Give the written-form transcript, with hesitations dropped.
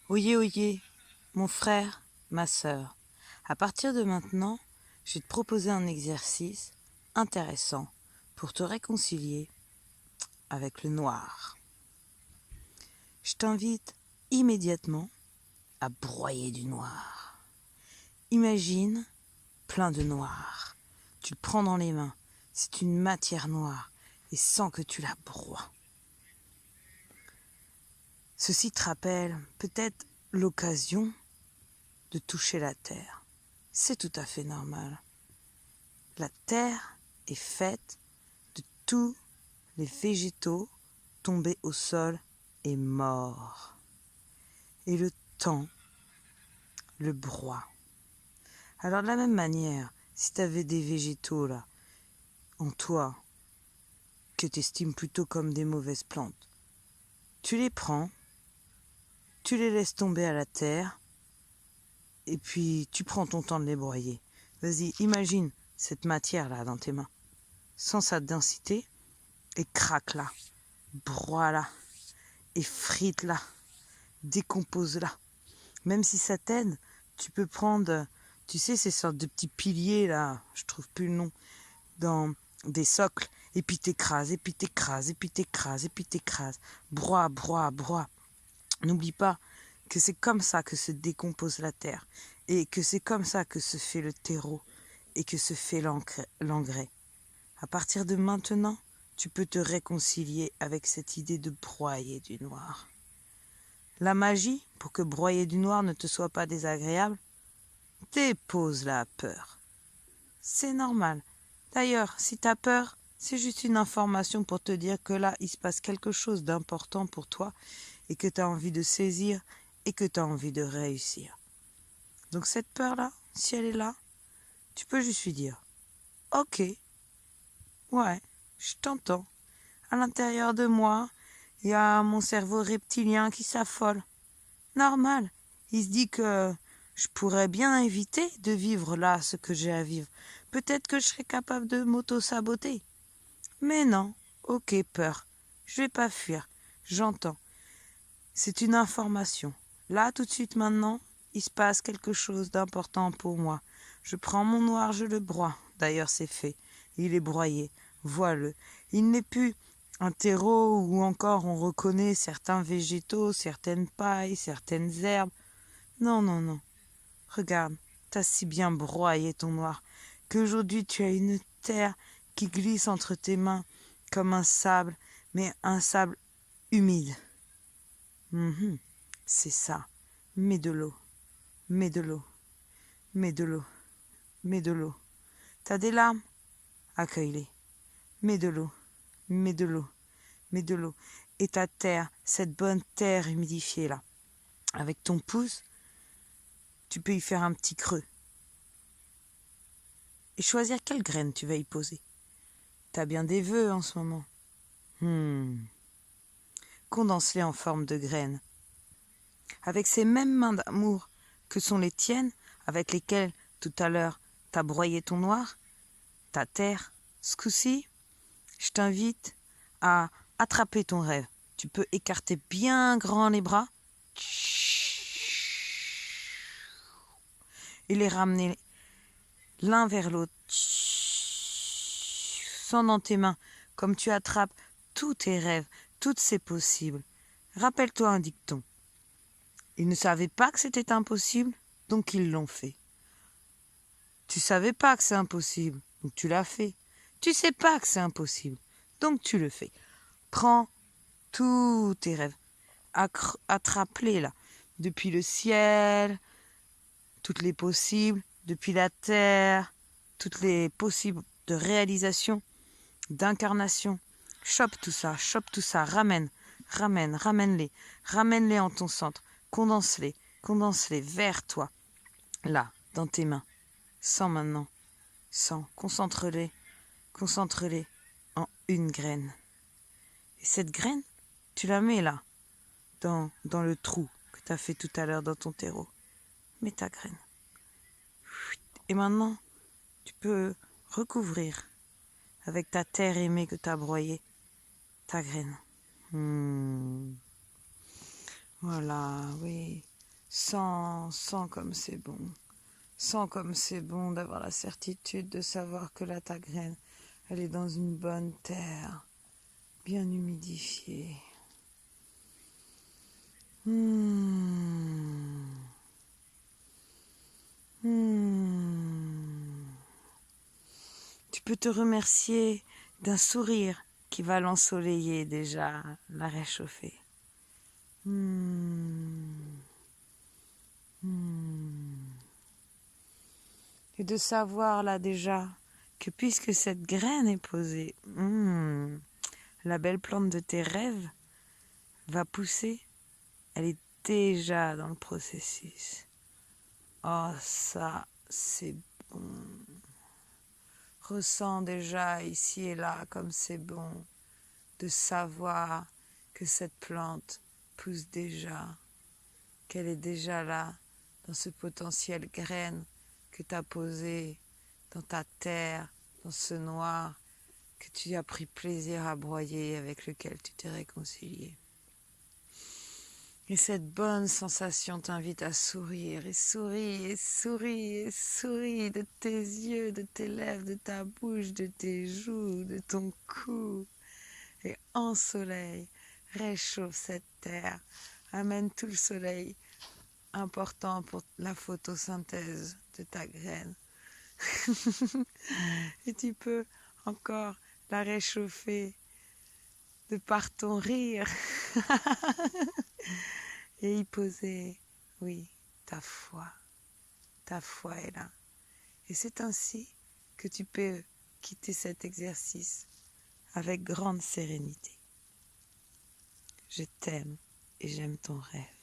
Oyez, oyez, mon frère, ma sœur, à partir de maintenant, je vais te proposer un exercice intéressant pour te réconcilier avec le noir. Je t'invite immédiatement à broyer du noir. Imagine plein de noir. Tu le prends dans les mains. C'est une matière noire et sens que tu la broies. Ceci te rappelle peut-être l'occasion de toucher la terre. C'est tout à fait normal. La terre est faite de tous les végétaux tombés au sol et morts. Et le temps le broie. Alors de la même manière, si tu avais des végétaux là, en toi, que tu estimes plutôt comme des mauvaises plantes, tu les prends, tu les laisses tomber à la terre, et puis tu prends ton temps de les broyer. Vas-y, imagine cette matière-là dans tes mains, sans sa densité, et craque-la, broie-la, effrite-la, décompose-la. Même si ça t'aide, tu peux prendre, tu sais, ces sortes de petits piliers là, je trouve plus le nom, dans des socles, et puis t'écrases, et puis t'écrases, et puis t'écrases, et puis t'écrases. Broie, broie, broie. N'oublie pas que c'est comme ça que se décompose la terre, et que c'est comme ça que se fait le terreau, et que se fait l'engrais. À partir de maintenant, tu peux te réconcilier avec cette idée de broyer du noir. La magie, pour que broyer du noir ne te soit pas désagréable, dépose la peur. C'est normal. D'ailleurs, si tu as peur, c'est juste une information pour te dire que là, il se passe quelque chose d'important pour toi et que tu as envie de saisir et que tu as envie de réussir. Donc cette peur-là, si elle est là, tu peux juste lui dire « Ok, ouais, je t'entends. À l'intérieur de moi, il y a mon cerveau reptilien qui s'affole. Normal. Il se dit que je pourrais bien éviter de vivre là ce que j'ai à vivre. Peut-être que je serais capable de m'auto-saboter. Mais non. Ok, peur. Je vais pas fuir. J'entends. C'est une information. Là, tout de suite maintenant, il se passe quelque chose d'important pour moi. Je prends mon noir, je le broie. D'ailleurs, c'est fait. Il est broyé. Vois-le. Il n'est plus un terreau où encore on reconnaît certains végétaux, certaines pailles, certaines herbes. Non, non, non. Regarde, t'as si bien broyé ton noir qu'aujourd'hui tu as une terre qui glisse entre tes mains comme un sable, mais un sable humide. C'est ça. Mets de l'eau, mets de l'eau, mets de l'eau, mets de l'eau. T'as des larmes? Accueille-les. Mets de l'eau, mets de l'eau, mets de l'eau. Et ta terre, cette bonne terre humidifiée là, avec ton pouce, tu peux y faire un petit creux. Et choisir quelle graine tu vas y poser. T'as bien des vœux en ce moment. Condense-les en forme de graines. Avec ces mêmes mains d'amour que sont les tiennes, avec lesquelles tout à l'heure t'as broyé ton noir, ta terre, ce coup-ci, je t'invite à attraper ton rêve. Tu peux écarter bien grand les bras et les ramener l'un vers l'autre. Sens dans tes mains comme tu attrapes tous tes rêves, toutes ces possibles. Rappelle-toi un dicton. Ils ne savaient pas que c'était impossible, donc ils l'ont fait. Tu savais pas que c'est impossible, donc tu l'as fait. Tu sais pas que c'est impossible, donc tu le fais. Prends tous tes rêves, attrape-les là, depuis le ciel, toutes les possibles, depuis la terre, toutes les possibles de réalisation, d'incarnation. Chope tout ça, ramène-les, ramène-les en ton centre, condense-les vers toi, là, dans tes mains. Sens maintenant, sens, concentre-les en une graine. Et cette graine, tu la mets là, dans le trou que tu as fait tout à l'heure dans ton terreau. Mets ta graine. Et maintenant, tu peux recouvrir avec ta terre aimée que tu as broyée, ta graine. Voilà, oui. Sens comme c'est bon. Sens comme c'est bon d'avoir la certitude de savoir que là, ta graine, elle est dans une bonne terre, bien humidifiée. Tu peux te remercier d'un sourire qui va l'ensoleiller déjà, la réchauffer. Et de savoir là déjà que puisque cette graine est posée, la belle plante de tes rêves va pousser, elle est déjà dans le processus. Oh, ça, c'est bon. Ressens déjà ici et là comme c'est bon de savoir que cette plante pousse déjà, qu'elle est déjà là dans ce potentiel graine que tu as posé dans ta terre, dans ce noir que tu as pris plaisir à broyer, avec lequel tu t'es réconcilié. Et cette bonne sensation t'invite à sourire, et souris, et souris, et souris de tes yeux, de tes lèvres, de ta bouche, de tes joues, de ton cou. Et ensoleille, réchauffe cette terre, amène tout le soleil important pour la photosynthèse de ta graine. Et tu peux encore la réchauffer de par ton rire et y poser, oui, ta foi. Ta foi est là. Et c'est ainsi que tu peux quitter cet exercice avec grande sérénité. Je t'aime et j'aime ton rêve.